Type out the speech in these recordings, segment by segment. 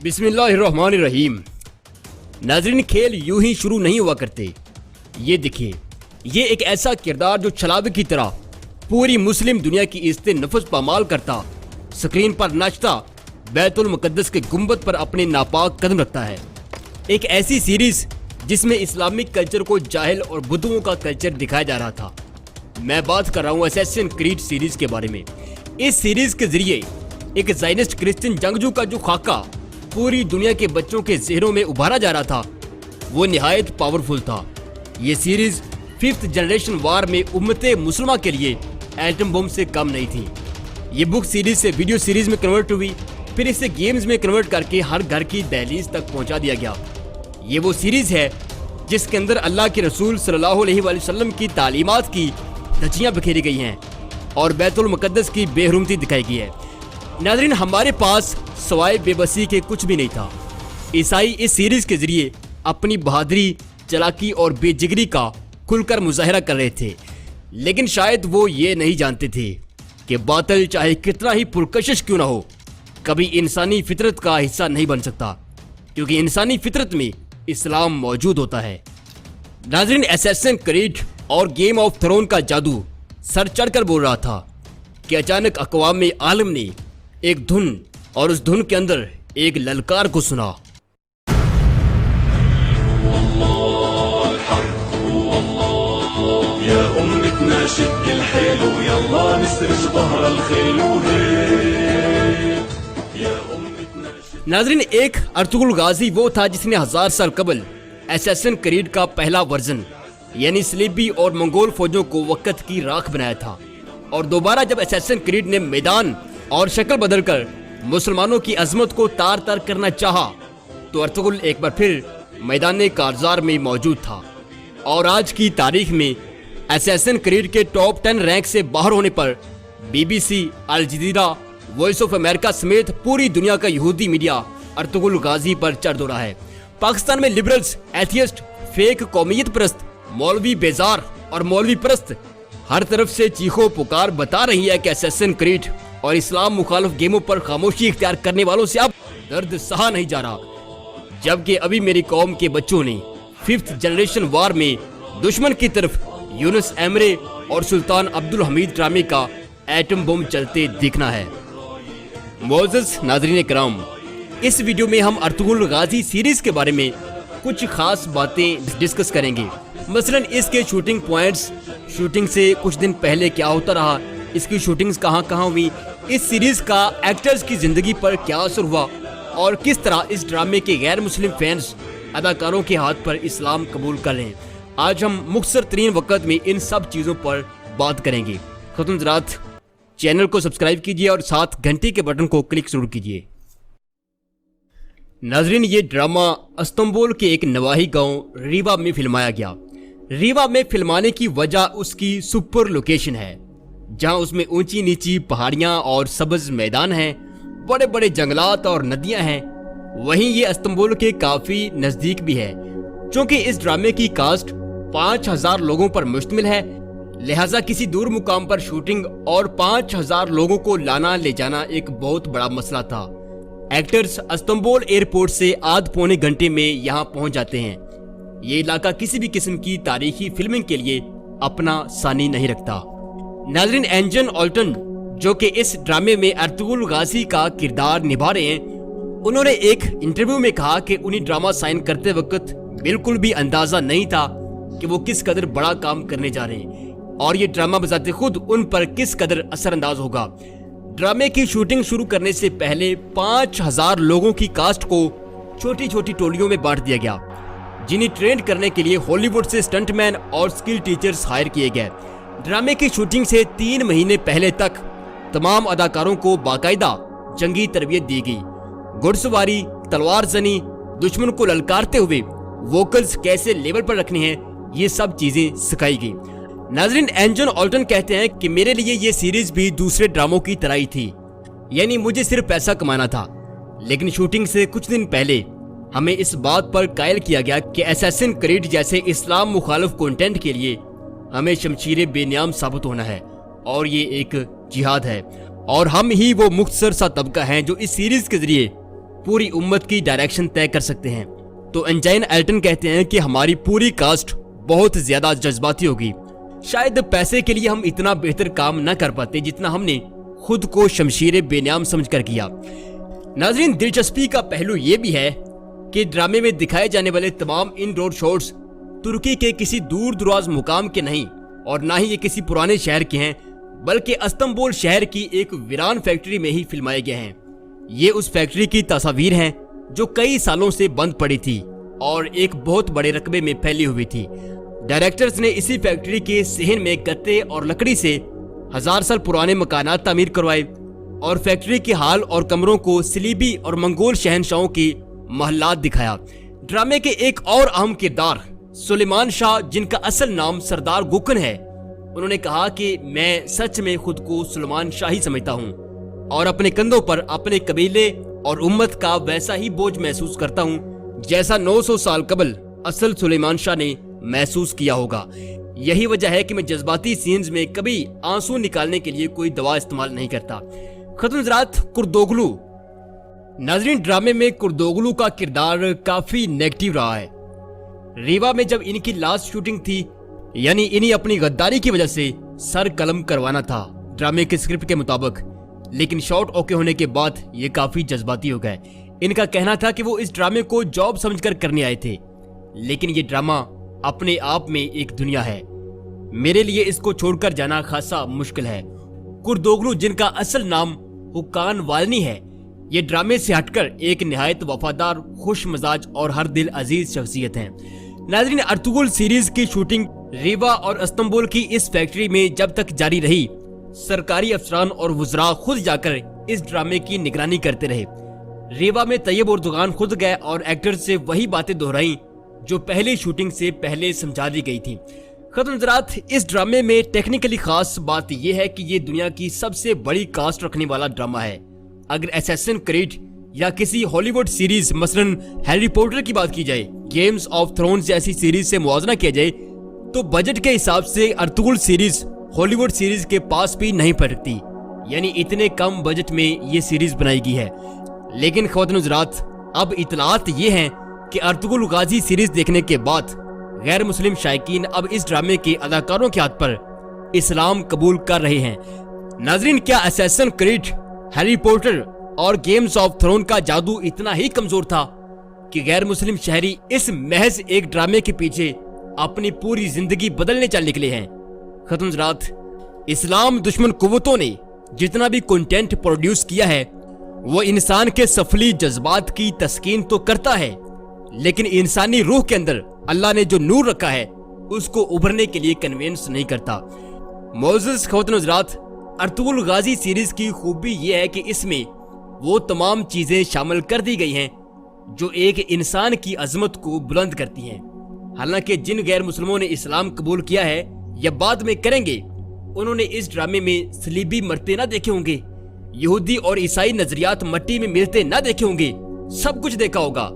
बिस्मिल्लाहिर्रहमानिर्रहीम। नाज़रीन, खेल यूं ही शुरू नहीं हुआ करते। ये देखिए, ये एक ऐसा किरदार जो छलावे की तरह पूरी मुस्लिम दुनिया की इज्जत नफस पामाल करता, स्क्रीन पर नाचता, बैतुल मुकद्दस के गुंबद पर अपने नापाक कदम रखता है। एक ऐसी सीरीज जिसमें इस्लामिक कल्चर को जाहिल और बुद्धुओं का कल्चर दिखाया जा रहा था। मैं बात कर रहा हूँ असैसिन क्रीड सीरीज के बारे में। इस सीरीज के जरिए एक ज़ायनिस्ट क्रिश्चियन जंगजू का जो खाका पूरी दुनिया के बच्चों के ज़हनों में उभारा जा रहा था, वो निहायत पावरफुल था। ये सीरीज 5th जनरेशन वार में उम्मते मुसलमान के लिए एटम बम से कम नहीं थी। ये बुक सीरीज से वीडियो सीरीज में कन्वर्ट हुई, फिर इसे गेम्स में कन्वर्ट करके हर घर की दहलीज तक पहुंचा दिया गया। ये वो सीरीज है जिसके अंदर अल्लाह के रसूल सल्लल्लाहु अलैहि वसल्लम की तालीमात की धज्जियां बिखेरी गई हैं और बैतुल मुकद्दस की बेहरुमती दिखाई गई है। नाज़रीन, हमारे पास सवाए बेबसी के कुछ भी नहीं था। ईसाई इस सीरीज के जरिए अपनी बहादुरी, चालाकी और बेजिगरी का खुलकर मुजाहरा कर रहे थे, लेकिन शायद वो ये नहीं जानते थे कि बातिल चाहे कितना ही पुरकशिश क्यों ना हो, कभी इंसानी फितरत का हिस्सा नहीं बन सकता, क्योंकि इंसानी फितरत में इस्लाम मौजूद होता है। नाज़रीन, असैसिन क्रीड और गेम ऑफ थ्रोन का जादू सर चढ़कर बोल रहा था कि अचानक अक़वाम आलम ने एक धुन और उस धुन के अंदर एक ललकार को सुना। नाज़रीन, एक अर्तुगरुल गाजी वो था जिसने 1000 साल कबल असैसिन क्रीड का पहला वर्जन यानी स्लीबी और मंगोल फौजों को वक़्त की राख बनाया था, और दोबारा जब असैसिन क्रीड ने मैदान और शक्ल बदलकर मुसलमानों की अजमत को तार तार करना चाहा, तो अर्तुगरुल एक बार फिर मैदान कारजार में मौजूद था। और आज की तारीख में असैसिन क्रीड के टॉप 10 रैंक से बाहर होने पर BBC, Al Jazeera, Voice of America समेत पूरी दुनिया का यहूदी मीडिया अर्तुगरुल गाजी पर चढ़ दौड़ा है। पाकिस्तान में लिबरल्स, एथियस्ट, फेक कौमियत परस्त, मौलवी बेजार और मौलवी परस्त हर तरफ से चीखो पुकार बता रही है कि असैसिन क्रीड और इस्लाम मुखालिफ गेमों पर खामोशी इख्तियार करने वालों से अब दर्द सहा नहीं जा रहा। जबकि अभी मेरी कौम के बच्चों ने 5th जनरेशन वार में दुश्मन की तरफ यूनुस एमरे और सुल्तान अब्दुल हमीद ड्रामे का एटम बम चलते दिखना है। मोअज़्ज़ज़ नाज़रीन किराम, इस वीडियो में हम अर्तुगरुल गाजी सीरीज के बारे में कुछ खास बातें डिस्कस करेंगे। मसलन इसके शूटिंग पॉइंट्स, शूटिंग से कुछ दिन पहले क्या होता रहा, इसकी शूटिंग्स कहाँ कहाँ हुई, इस सीरीज का एक्टर्स की जिंदगी पर क्या असर हुआ और किस तरह इस ड्रामे के गैर मुस्लिम फैंस अदाकारों के हाथ पर इस्लाम कबूल कर रहे हैं। आज हम मुख्तसर तरीन वक्त में इन सब चीज़ों पर बात करेंगे। ख़ुद हज़रात, चैनल को सब्सक्राइब कीजिए और साथ घंटी के बटन को क्लिक जरूर कीजिए। नाज़रीन, ये ड्रामा इस्तांबुल के एक नवाही गांव रीवा में फिल्माया गया। रीवा में फिल्माने की वजह उसकी सुपर लोकेशन है, जहां उसमें ऊंची नीची पहाड़ियां और सब्ज मैदान हैं, बड़े बड़े जंगलात और नदियां हैं। वहीं ये इस्तांबुल के काफी नजदीक भी है। चूंकि इस ड्रामे की कास्ट 5000 लोगों पर मुश्तमिल है, लिहाजा किसी दूर मुकाम पर शूटिंग और 5000 लोगों को लाना ले जाना एक बहुत बड़ा मसला था। एक्टर्स इस्तांबुल एयरपोर्ट से आध पौने घंटे में यहाँ पहुँच जाते हैं। ये इलाका किसी भी किस्म की तारीखी फिल्मिंग के लिए अपना सानी नहीं रखता। नाज़रीन, एंजन ऑल्टन जो कि इस ड्रामे में अर्तुगरुल गाजी का किरदार निभा रहे हैं, उन्होंने एक इंटरव्यू में कहा कि उन्हें ड्रामा साइन करते वक्त बिल्कुल भी अंदाजा नहीं था कि वो किस कदर बड़ा काम करने जा रहे हैं और ये ड्रामा बजाते खुद उन पर किस कदर असरअंदाज होगा। ड्रामे की शूटिंग शुरू करने से पहले 5000 लोगों की कास्ट को छोटी छोटी टोलियों में बांट दिया गया, जिन्हें ट्रेन करने के लिए हॉलीवुड से स्टंटमैन और स्किल टीचर्स हायर किए गए। ड्रामे की शूटिंग से 3 महीने पहले तक तमाम अदाकारों को बाकायदा जंगी तरबियत दी गई। घुड़सवारी, तलवार जनी, दुश्मन को ललकारते हुए वोकल्स कैसे लेवल पर रखने हैं, ये सब चीजें सिखाई गई। नाज़रीन, एंजन ऑल्टन कहते हैं कि मेरे लिए ये सीरीज भी दूसरे ड्रामों की तरह ही थी, यानी मुझे सिर्फ पैसा कमाना था। लेकिन शूटिंग से कुछ दिन पहले हमें इस बात पर कायल किया गया कि असैसिन क्रीड जैसे इस्लाम मुखालिफ कंटेंट के लिए हमें शमशीर बेनियाम साबित होना है और ये एक जिहाद है, और हम ही वो मुख्तसर सा तबका हैं जो इस सीरीज के जरिए पूरी उम्मत की डायरेक्शन तय कर सकते हैं। तो एंजाइन एल्टन कहते हैं कि हमारी पूरी कास्ट बहुत ज्यादा जज्बाती होगी। शायद पैसे के लिए हम इतना बेहतर काम न कर पाते जितना हमने खुद को शमशीर बेनियाम समझकर किया। नाज़रीन, दिलचस्पी का पहलू ये भी है कि ड्रामे में दिखाए जाने वाले तमाम इंडोर शॉट्स तुर्की के किसी दूर दराज मुकाम के नहीं और ना ही ये किसी पुराने शहर के हैं, बल्कि इस्तांबुल शहर की एक वीरान फैक्ट्री में ही फिल्माए गए हैं। ये उस फैक्ट्री की तस्वीर हैं जो कई सालों से बंद पड़ी थी और एक बहुत बड़े रकबे में फैली हुई थी। डायरेक्टर्स ने इसी फैक्ट्री के सहन में गत्ते और लकड़ी से 1000 साल पुराने मकानात तामीर करवाए और फैक्ट्री के हाल और कमरों को सलीबी और मंगोल शहनशाहों की महलात दिखाया। ड्रामे के एक और अहम किरदार सुलेमान शाह, जिनका असल नाम सरदार गुकन है, उन्होंने कहा कि मैं सच में खुद को सुलेमान शाह ही समझता हूँ और अपने कंधों पर अपने कबीले और उम्मत का वैसा ही बोझ महसूस करता हूँ जैसा 900 साल कबल असल सुलेमान शाह ने महसूस किया होगा। यही वजह है कि मैं जज्बाती सीन्स में कभी आंसू निकालने के लिए कोई दवा इस्तेमाल नहीं करता। खत्म ज़रात कुर्दोगलू। नाज़रीन, ड्रामे में कुर्दोगलू का किरदार काफी नेगेटिव रहा है। रीवा में जब इनकी लास्ट शूटिंग थी, यानी इन्हीं अपनी गद्दारी की वजह से सर कलम करवाना था ड्रामे के स्क्रिप्ट के मुताबिक, लेकिन शॉट ओके होने के बाद ये काफी जज्बाती हो गए। इनका कहना था कि वो इस ड्रामे को जॉब समझकर करने आए थे, लेकिन ये ड्रामा अपने आप में एक दुनिया है। मेरे लिए इसको छोड़कर जाना खासा मुश्किल है। कुर्दोगलू, जिनका असल नाम हुकान वालनी है, ये ड्रामे से हटकर एक निहायत वफादार, खुश मजाज और हर दिल अजीज शख्सियत हैं। नाज़रीन, अर्तुगरुल सीरीज की शूटिंग रीवा और इस्तांबुल की इस फैक्ट्री में जब तक जारी रही, सरकारी अफसरान और वुज़रा खुद जाकर इस ड्रामे की निगरानी करते रहे। रीवा में तैयब उर्दुगान खुद गए और एक्टर्स से वही बातें दोहराई जो पहले शूटिंग से पहले समझा दी गई थी। खत्म ज़रात, इस ड्रामे में टेक्निकली खास बात यह है कि ये दुनिया की सबसे बड़ी कास्ट रखने वाला ड्रामा है। अगर असैसिन क्रीड या किसी हॉलीवुड सीरीज मसलन हैरी पॉटर की बात की जाए, गेम्स ऑफ थ्रोन्स जैसी सीरीज से मुआवजा किया जाए, तो बजट के हिसाब से अर्तुगरुल सीरीज हॉलीवुड सीरीज के पास भी नहीं पड़ती। यानी इतने कम बजट में ये सीरीज बनाई गई है। लेकिन ख्वातीन ज़रात, अब इतलात ये हैं कि अर्तुगरुल गाजी सीरीज देखने के बाद गैर मुस्लिम शायकीन अब इस ड्रामे के अदाकारों के हाथ पर इस्लाम कबूल कर रहे हैं। नाज़रीन, क्या असैसिन क्रीड, हैरी पॉटर और गेम्स ऑफ थ्रोन का जादू इतना ही कमजोर था कि गैर मुस्लिम शहरी इस महज एक ड्रामे के पीछे अपनी पूरी जिंदगी बदलने चल निकले हैं? खत्म ज़रात, इस्लाम दुश्मन कुव्वतों ने जितना भी कंटेंट प्रोड्यूस किया है वो इंसान के सफली जज्बात की तस्कीन तो करता है, लेकिन इंसानी रूह के अंदर अल्लाह ने जो नूर रखा है उसको उभरने के लिए कन्विंस नहीं करता। मोअज़्ज़िज़ ख्वातीन ज़रात, अर्तुगरुल गाजी सीरीज की खूबी ये है कि इसमें वो तमाम चीजें शामिल कर दी गई हैं जो एक इंसान की अजमत को बुलंद करती हैं। हालांकि जिन गैर मुस्लिमों ने इस्लाम कबूल किया है या बाद में करेंगे, उन्होंने इस ड्रामे में सलीबी मरते ना देखे होंगे, यहूदी और ईसाई नजरियात मट्टी में मिलते ना देखे होंगे, सब कुछ देखा होगा,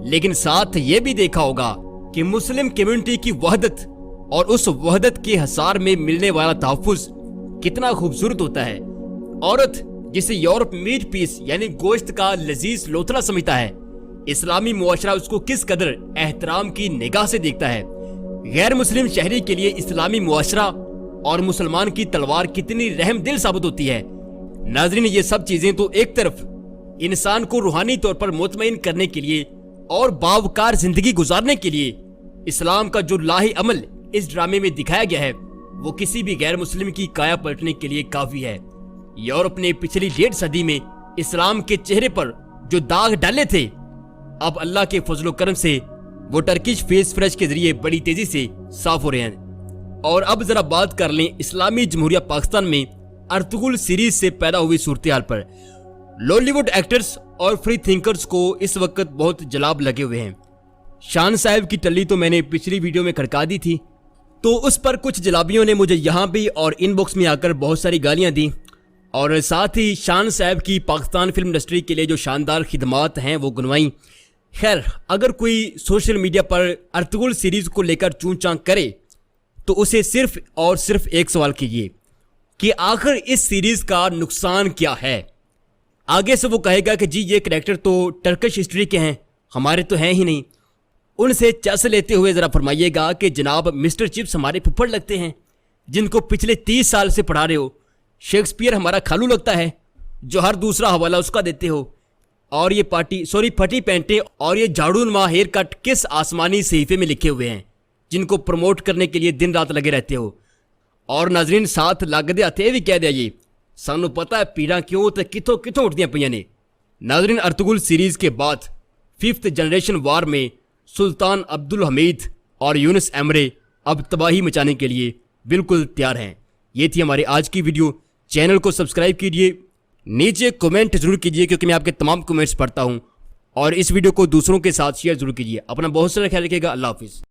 लेकिन साथ ये भी देखा होगा कि मुस्लिम कम्युनिटी की वहदत और उस वहदत के हसार में मिलने वाला तहफ़्फ़ुज़ कितना खूबसूरत होता है। औरत जिसे यूरोप मीट पीस यानी गोश्त का लजीज लोथड़ा समझता है, इस्लामी मुआशरा उसको किस कदर एहतराम की निगाह से देखता है। गैर मुस्लिम शहरी के लिए इस्लामी मुआशरा और मुसलमान की तलवार कितनी रहम दिल साबित होती है। नाज़रीन, ये सब चीजें तो एक तरफ इंसान को रूहानी तौर पर मुतमईन करने के लिए और बावकार जिंदगी गुजारने के लिए इस्लाम का जो लाही अमल इस ड्रामे में दिखाया गया है वो किसी भी गैर मुस्लिम की काया पलटने के लिए काफी है। यूरोप ने पिछली 1.5 सदी में इस्लाम के चेहरे पर जो दाग डाले थे, अब अल्लाह के फजलो करम से वो टर्किश फेस फ्रेश के जरिए बड़ी तेजी से साफ हो रहे हैं। और अब जरा बात कर लें इस्लामी जमहूरिया पाकिस्तान में अर्तुगरुल सीरीज से पैदा हुई सूरत हाल पर। लॉलीवुड एक्टर्स और फ्री थिंकर्स को इस वक्त बहुत जलाब लगे हुए हैं। शान साहब की टल्ली तो मैंने पिछली वीडियो में खड़का दी थी, तो उस पर कुछ जलाबियों ने मुझे यहाँ भी और इनबॉक्स में आकर बहुत सारी गालियाँ दी, और साथ ही शान साहब की पाकिस्तान फिल्म इंडस्ट्री के लिए जो शानदार खिदमात हैं वो गुनवाई। खैर, अगर कोई सोशल मीडिया पर अर्तुगरुल सीरीज को लेकर चूं चां करे तो उसे सिर्फ और सिर्फ एक सवाल कीजिए कि आखिर इस सीरीज का नुकसान क्या है। आगे से वो कहेगा कि जी ये कैरेक्टर तो टर्किश हिस्ट्री के हैं, हमारे तो हैं ही नहीं। उनसे चस लेते हुए ज़रा फरमाइएगा कि जनाब मिस्टर चिप्स हमारे फुफ्फड़ लगते हैं, जिनको पिछले 30 साल से पढ़ा रहे हो। शेक्सपियर हमारा खालू लगता है, जो हर दूसरा हवाला उसका देते हो। और ये फटी पैंटें और ये झाड़ूनुमा हेयर कट किस आसमानी सहीफे में लिखे हुए हैं, जिनको प्रमोट करने के लिए दिन रात लगे रहते हो। और नाजरीन साथ लगदे हथे भी कह दिया जी, सानू पता है पीड़ा क्यों तो कितों कितों उठदियां पईयां ने। नाजरीन अर्तुगरुल सीरीज़ के बाद 5th जनरेशन वार में सुल्तान अब्दुल हमीद और यूनुस एमरे अब तबाही मचाने के लिए बिल्कुल तैयार हैं। ये थी हमारी आज की वीडियो। चैनल को सब्सक्राइब कीजिए, नीचे कमेंट जरूर कीजिए क्योंकि मैं आपके तमाम कमेंट्स पढ़ता हूँ, और इस वीडियो को दूसरों के साथ शेयर जरूर कीजिए। अपना बहुत सारा ख्याल रखिएगा। अल्लाह हाफिज़।